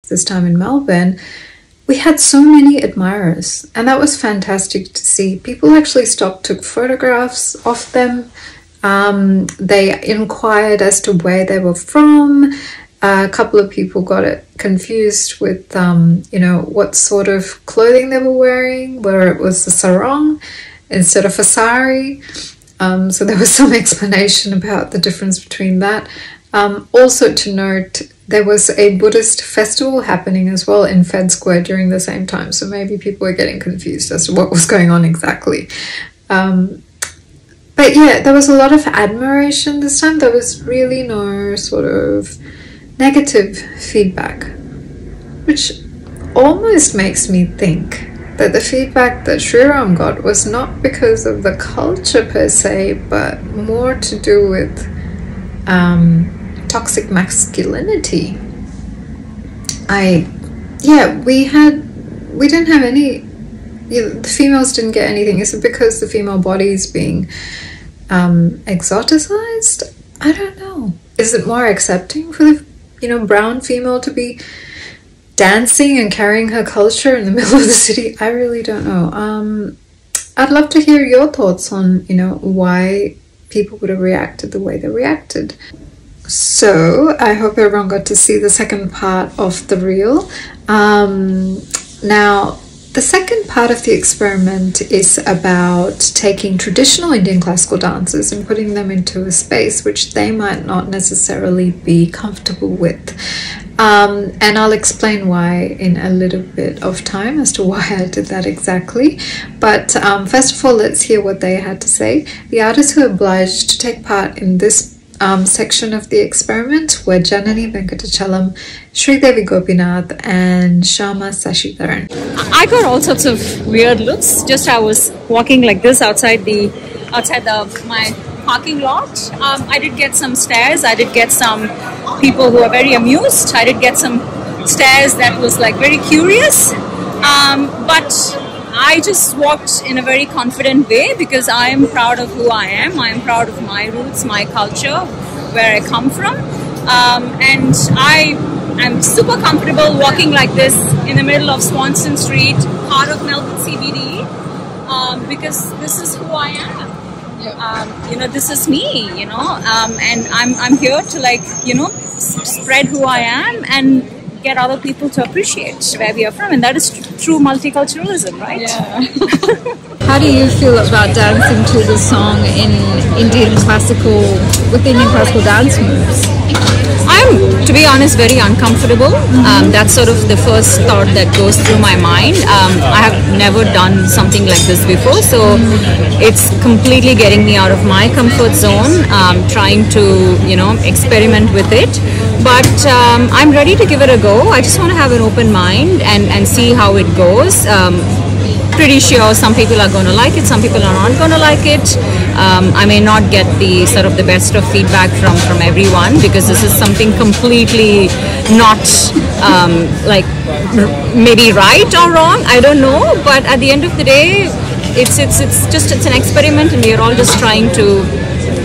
this time in Melbourne, we had so many admirers, and that was fantastic to see. People actually stopped, took photographs of them. They inquired as to where they were from. A couple of people got it confused with, what sort of clothing they were wearing, whether it was a sarong instead of a sari. So there was some explanation about the difference between that. Also to note, there was a Buddhist festival happening as well in Fed Square during the same time. So maybe people were getting confused as to what was going on exactly. But yeah, there was a lot of admiration this time. There was really no sort of negative feedback, which almost makes me think that the feedback that Sriram got was not because of the culture per se, but more to do with toxic masculinity. We didn't have any, the females didn't get anything. Is it because the female body is being exoticized? I don't know. Is it more accepting for the brown female to be dancing and carrying her culture in the middle of the city? I really don't know. I'd love to hear your thoughts on why people would have reacted the way they reacted. So I hope everyone got to see the second part of the reel. Now, the second part of the experiment is about taking traditional Indian classical dances and putting them into a space which they might not necessarily be comfortable with. And I'll explain why in a little bit of time as to why I did that exactly. But first of all, let's hear what they had to say. The artists who obliged to take part in this section of the experiment were Janani Venkatachalam, Sridevi Gopinath and Shama Sashidharan. I got all sorts of weird looks. Just I was walking like this outside my parking lot. I did get some stares. I did get some people who are very amused. I did get some stares that was like very curious. But I just walked in a very confident way because I am proud of who I am. I am proud of my roots, my culture, where I come from. And I'm super comfortable walking like this in the middle of Swanston Street, part of Melbourne CBD, because this is who I am. This is me, and I'm here to spread who I am and get other people to appreciate where we are from, and that is true multiculturalism, right? Yeah. How do you feel about dancing to the song in Indian classical dance moves? I'm, to be honest, very uncomfortable. That's sort of the first thought that goes through my mind. I have never done something like this before, so it's completely getting me out of my comfort zone, trying to, experiment with it. But I'm ready to give it a go. I just want to have an open mind and see how it goes. Pretty sure some people are going to like it, some people are not going to like it. I may not get the sort of the best of feedback from everyone, because this is something completely not maybe right or wrong, I don't know. But at the end of the day, it's an experiment, and we are all just trying to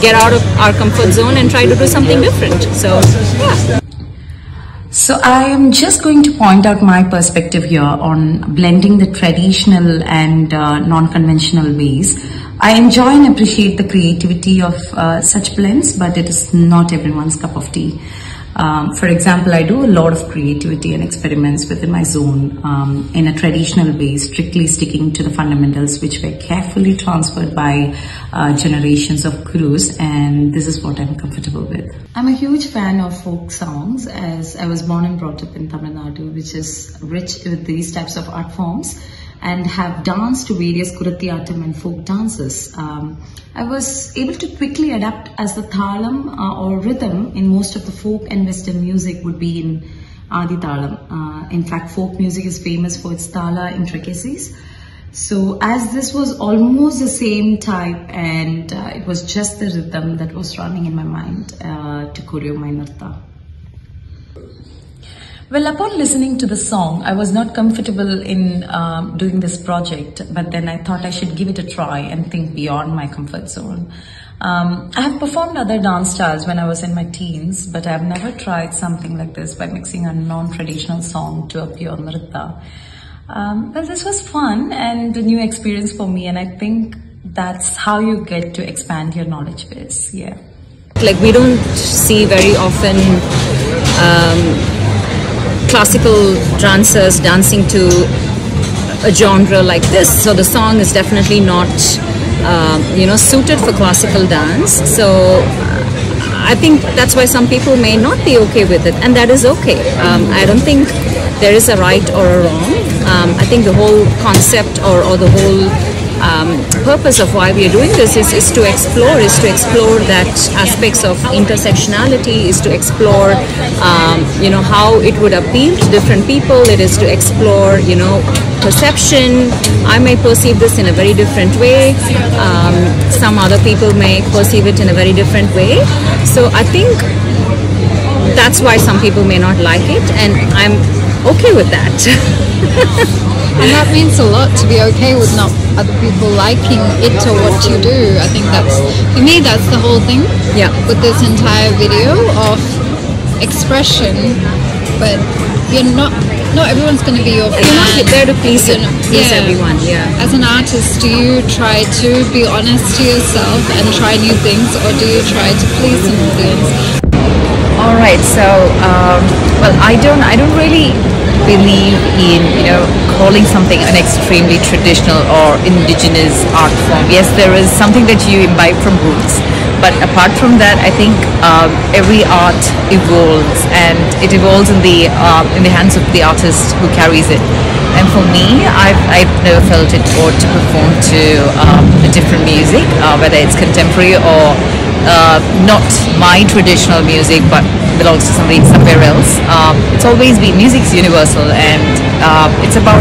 get out of our comfort zone and try to do something different. So yeah. So I am just going to point out my perspective here on blending the traditional and non-conventional ways. I enjoy and appreciate the creativity of such blends, but it is not everyone's cup of tea. For example, I do a lot of creativity and experiments within my zone in a traditional way, strictly sticking to the fundamentals which were carefully transferred by generations of gurus, and this is what I'm comfortable with. I'm a huge fan of folk songs, as I was born and brought up in Tamil Nadu, which is rich with these types of art forms, and have danced to various Kurathiyatam and folk dances. I was able to quickly adapt, as the thalam or rhythm in most of the folk and western music would be in Adi Thalam. In fact, folk music is famous for its thala intricacies. So as this was almost the same type, and it was just the rhythm that was running in my mind to choreo my nirta. Well, upon listening to the song, I was not comfortable in doing this project, but then I thought I should give it a try and think beyond my comfort zone. I have performed other dance styles when I was in my teens, but I've never tried something like this by mixing a non-traditional song to a pure nritta. Well, this was fun and a new experience for me, and I think that's how you get to expand your knowledge base. Yeah. Like, we don't see very often classical dancers dancing to a genre like this, so the song is definitely not suited for classical dance. So I think that's why some people may not be okay with it, and that is okay. I don't think there is a right or a wrong. I think the whole concept or the whole purpose of why we are doing this is to explore that aspects of intersectionality, is to explore how it would appeal to different people. It is to explore perception. I may perceive this in a very different way. Some other people may perceive it in a very different way. So I think that's why some people may not like it, and I'm okay with that. And that means a lot, to be okay with not other people liking it or what you do. I think that's, for me, that's the whole thing. Yeah. With this entire video of expression, but you're not everyone's going to be your fan. You're not there to please everyone. Yeah. As an artist, do you try to be honest to yourself and try new things, or do you try to please an audience? All right, so well, I don't really believe in calling something an extremely traditional or indigenous art form. Yes, there is something that you imbibe from roots, but apart from that, I think every art evolves, and it evolves in the hands of the artist who carries it. And for me, I've never felt it odd to perform to a different music, whether it's contemporary or not my traditional music, but belongs to somewhere else. It's always been, music's universal, and it's about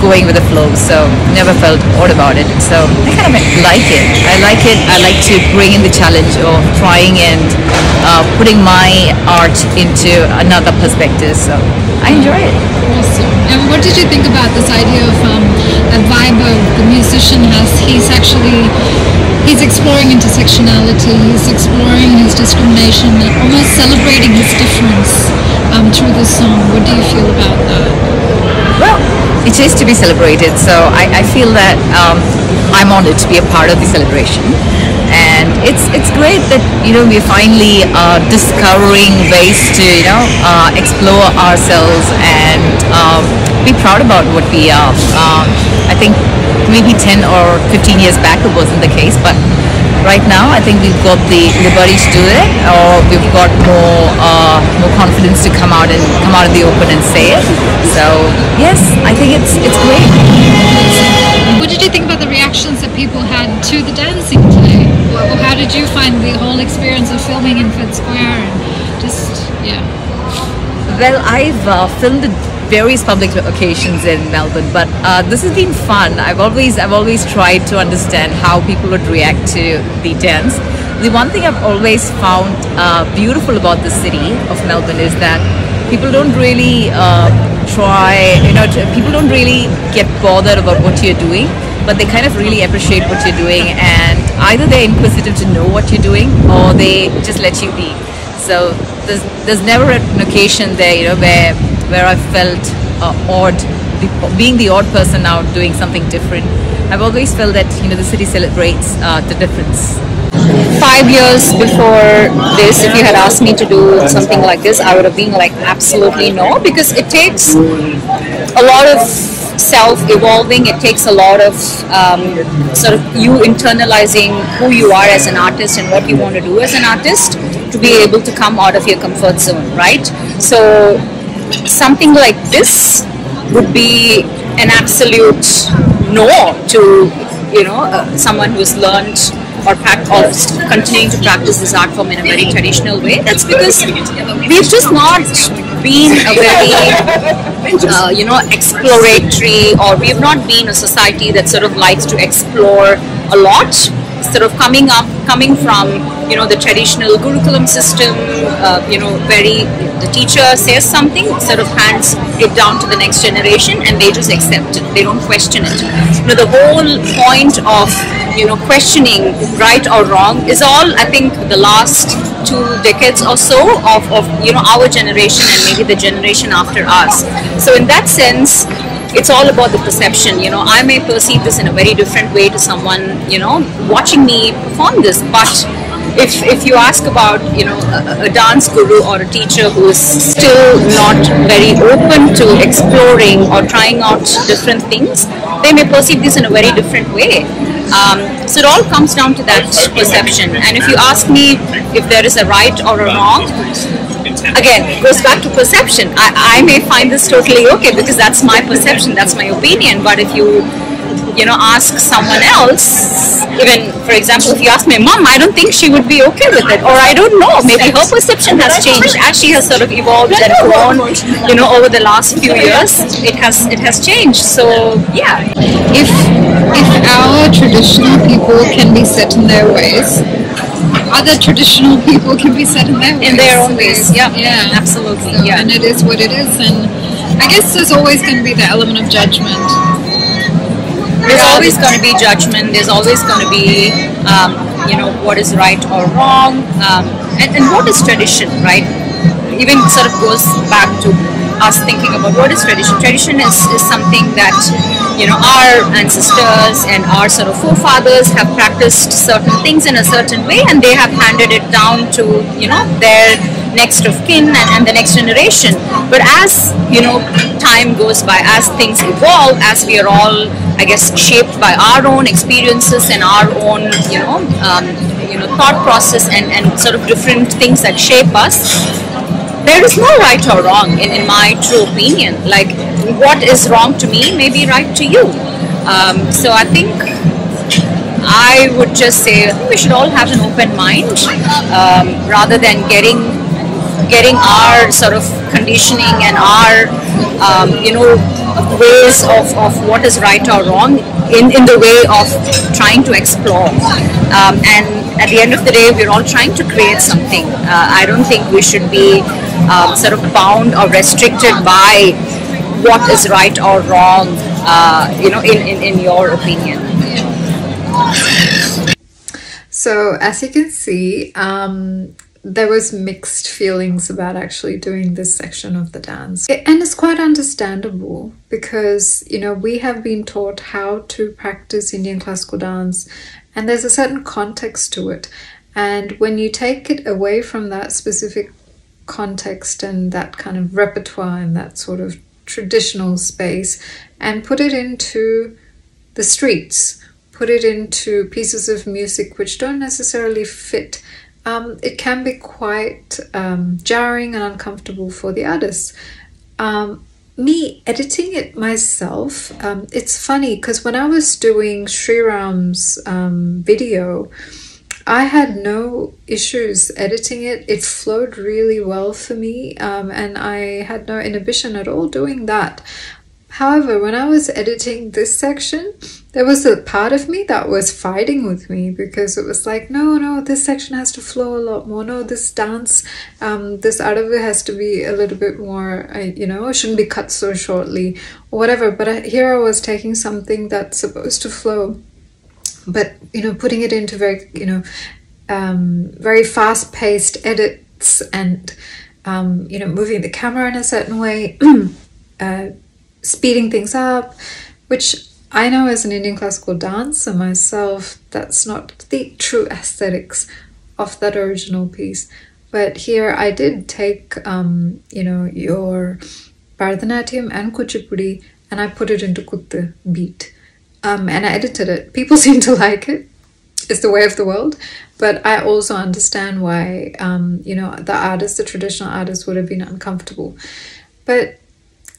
going with the flow, so never felt odd about it. So I kind of like it. I like to bring in the challenge of trying and putting my art into another perspective, so I enjoy it. Awesome. And what did you think about this idea of a vibe of the musician has? He's exploring intersectionality, he's exploring his discrimination, and almost celebrating his difference through the song. What do you feel about that? Well, it is to be celebrated, so I feel that I'm honored to be a part of the celebration, and it's great that we're finally discovering ways to explore ourselves and be proud about what we are. I think maybe 10 or 15 years back it wasn't the case, but right now I think we've got the liberty to do it, or we've got more confidence to come out in the open and say it. So yes, I think it's great. What did you think about the reactions that people had to the dancing today? Or how did you find the whole experience of filming in Fed Square and Well, I've filmed at various public occasions in Melbourne, but this has been fun. I've always tried to understand how people would react to the dance. The one thing I've always found beautiful about the city of Melbourne is that people don't really people don't really get bothered about what you're doing, but they kind of really appreciate what you're doing, and either they're inquisitive to know what you're doing, or they just let you be. So there's never an occasion there, where I felt odd, being the odd person out doing something different. I've always felt that the city celebrates the difference. 5 years before this, if you had asked me to do something like this, I would have been like, absolutely no, because it takes a lot of self-evolving. It takes a lot of sort of you internalizing who you are as an artist and what you want to do as an artist to be able to come out of your comfort zone, right? So something like this would be an absolute no to someone who's learned or continuing to practice this art form in a very traditional way. That's because we've just not been a very exploratory, or we've not been a society that sort of likes to explore a lot. sort of coming from, you know, the traditional Gurukulam system, you know, the teacher says something, sort of hands it down to the next generation, and they just accept it. They don't question it. You know, the whole point of, you know, questioning right or wrong is all, I think, the last 2 decades or so of you know, our generation and maybe the generation after us. So in that sense, it's all about the perception. You know, I may perceive this in a very different way to someone, you know, watching me perform this, but if you ask about, you know, a dance guru or a teacher who is still not very open to exploring or trying out different things, they may perceive this in a very different way. So it all comes down to that perception. And if you ask me if there is a right or a wrong, again, it goes back to perception. I may find this totally okay because that's my perception, that's my opinion. But if you know, ask someone else, even, for example, if you ask my mom, I don't think she would be okay with it. Or I don't know, maybe her perception has changed as she has sort of evolved and grown, you know, over the last few years. It has changed. So yeah. If our traditional people can be set in their ways, other traditional people can be set in their ways. In their own ways, yeah. Absolutely. So, yeah. And it is what it is. And I guess there's always going to be the element of judgment. There's always going to be judgment. There's always going to be, you know, what is right or wrong, and what is tradition, right? Even sort of goes back to us thinking about what is tradition. Tradition is something that, you know, our ancestors and our sort of forefathers have practiced certain things in a certain way, and they have handed it down to, you know, their next of kin and the next generation. But as, you know, time goes by, as things evolve, as we are all, I guess, shaped by our own experiences and our own, you know, thought process and sort of different things that shape us, there is no right or wrong in my true opinion. Like, what is wrong to me may be right to you. So I think I would just say we should all have an open mind, rather than getting our sort of conditioning and our you know, ways of what is right or wrong in the way of trying to explore. And at the end of the day, we're all trying to create something. I don't think we should be sort of bound or restricted by what is right or wrong, you know, in your opinion. So as you can see, there was mixed feelings about actually doing this section of the dance. And it's quite understandable because, you know, we have been taught how to practice Indian classical dance, and there's a certain context to it. And when you take it away from that specific context and that kind of repertoire and that sort of traditional space and put it into the streets, put it into pieces of music which don't necessarily fit, it can be quite jarring and uncomfortable for the artists. Me editing it myself, it's funny because when I was doing Sriram's video, I had no issues editing it. It flowed really well for me, and I had no inhibition at all doing that. However, when I was editing this section, there was a part of me that was fighting with me because it was like, no, this section has to flow a lot more. No, this dance, this out of it has to be a little bit more, you know, it shouldn't be cut so shortly or whatever. But here I was taking something that's supposed to flow, but, you know, putting it into very, you know, very fast-paced edits and, you know, moving the camera in a certain way, speeding things up, which I know as an Indian classical dancer myself, that's not the true aesthetics of that original piece. But here I did take, you know, your Bharatanatyam and Kuchipudi, and I put it into Kuttu beat. And I edited it. People seem to like it. It's the way of the world. But I also understand why, you know, the artists, the traditional artists would have been uncomfortable. But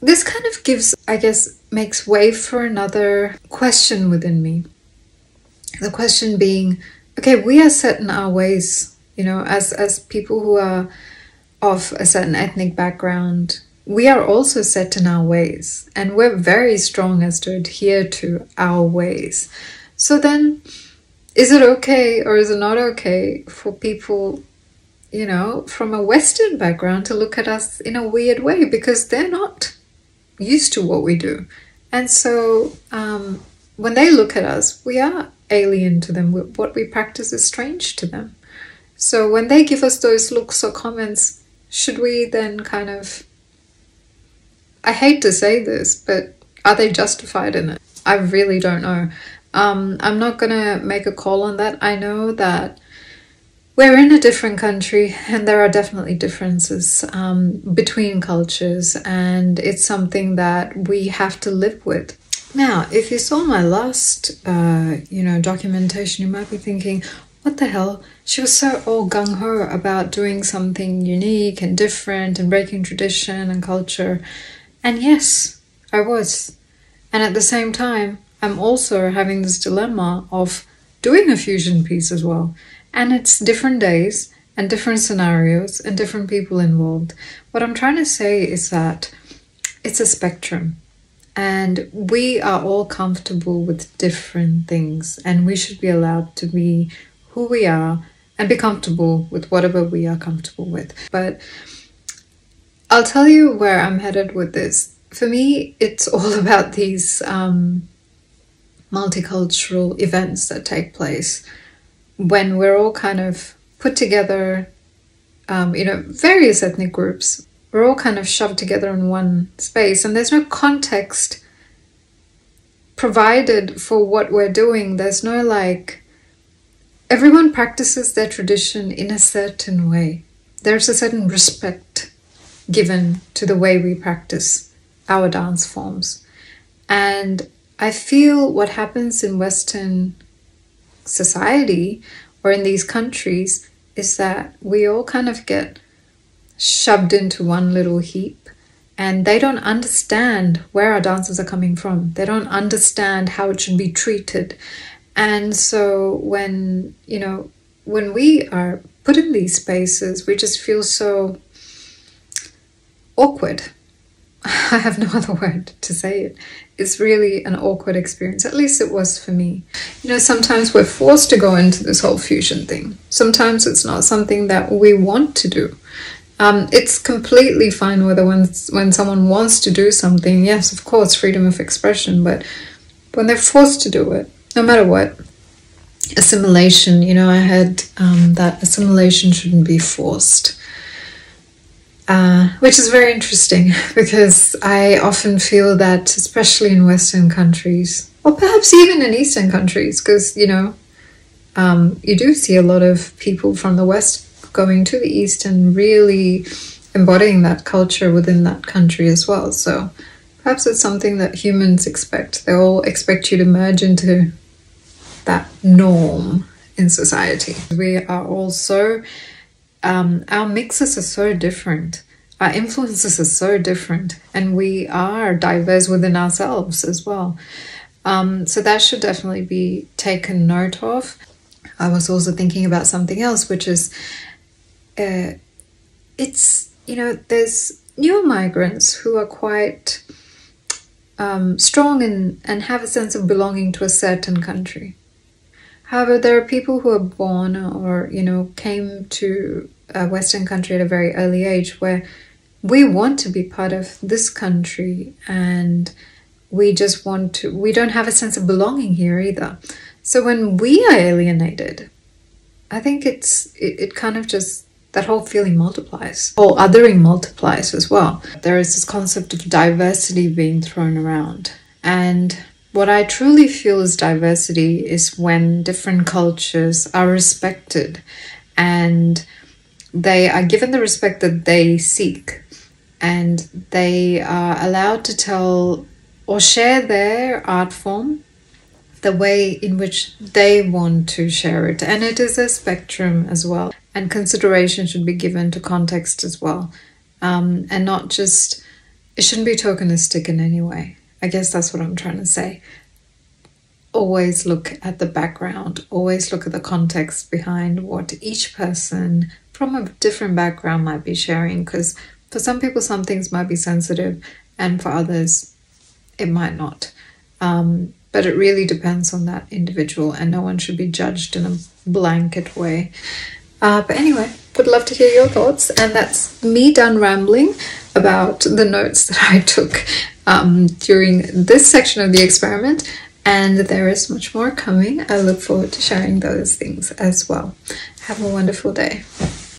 this kind of gives, I guess, makes way for another question within me. The question being, okay, we are set in our ways, you know, as people who are of a certain ethnic background, we are also set in our ways, and we're very strong as to adhere to our ways. So then, is it okay or is it not okay for people, you know, from a Western background to look at us in a weird way because they're not used to what we do. And so when they look at us, we are alien to them. What we practice is strange to them. So when they give us those looks or comments, should we then kind of, I hate to say this, but are they justified in it? I really don't know. I'm not going to make a call on that. I know that we're in a different country and there are definitely differences between cultures, and it's something that we have to live with. Now, if you saw my last, documentation, you might be thinking, what the hell? She was so all gung-ho about doing something unique and different and breaking tradition and culture. And yes, I was. And at the same time, I'm also having this dilemma of doing a fusion piece as well. And it's different days and different scenarios and different people involved. What I'm trying to say is that it's a spectrum. And we are all comfortable with different things. And we should be allowed to be who we are and be comfortable with whatever we are comfortable with. But I'll tell you where I'm headed with this. For me, it's all about these multicultural events that take place when we're all kind of put together, various ethnic groups. We're all kind of shoved together in one space and there's no context provided for what we're doing. There's no everyone practices their tradition in a certain way. There's a certain respect given to the way we practice our dance forms. And I feel what happens in Western society or in these countries is that we all kind of get shoved into one little heap and they don't understand where our dances are coming from. They don't understand how it should be treated. And so when we are put in these spaces, we just feel so awkward. I have no other word to say it. It's really an awkward experience. At least it was for me. Sometimes we're forced to go into this whole fusion thing. Sometimes it's not something that we want to do. It's completely fine whether when someone wants to do something, yes, of course, freedom of expression, but when they're forced to do it, no matter what, assimilation, I had that assimilation shouldn't be forced. Which is very interesting because I often feel that, especially in Western countries, or perhaps even in Eastern countries, because, you do see a lot of people from the West going to the East and really embodying that culture within that country as well. So perhaps it's something that humans expect. They all expect you to merge into that norm in society. We are also... our mixes are so different. Our influences are so different. And we are diverse within ourselves as well. So that should definitely be taken note of. I was also thinking about something else, which is, there's new migrants who are quite strong and have a sense of belonging to a certain country. However, there are people who are born or, came to a Western country at a very early age where we want to be part of this country and we don't have a sense of belonging here either. So when we are alienated, I think it kind of just, that whole feeling multiplies. Whole othering multiplies as well. There is this concept of diversity being thrown around. And what I truly feel is diversity is when different cultures are respected and they are given the respect that they seek, and they are allowed to tell or share their art form the way in which they want to share it. And it is a spectrum as well. And consideration should be given to context as well. And not just, it shouldn't be tokenistic in any way. I guess that's what I'm trying to say. Always look at the background, always look at the context behind what each person from a different background might be sharing, because for some people some things might be sensitive and for others it might not. but it really depends on that individual, and no one should be judged in a blanket way. But anyway, would love to hear your thoughts, and that's me done rambling about the notes that I took during this section of the experiment, and there is much more coming. I look forward to sharing those things as well. Have a wonderful day.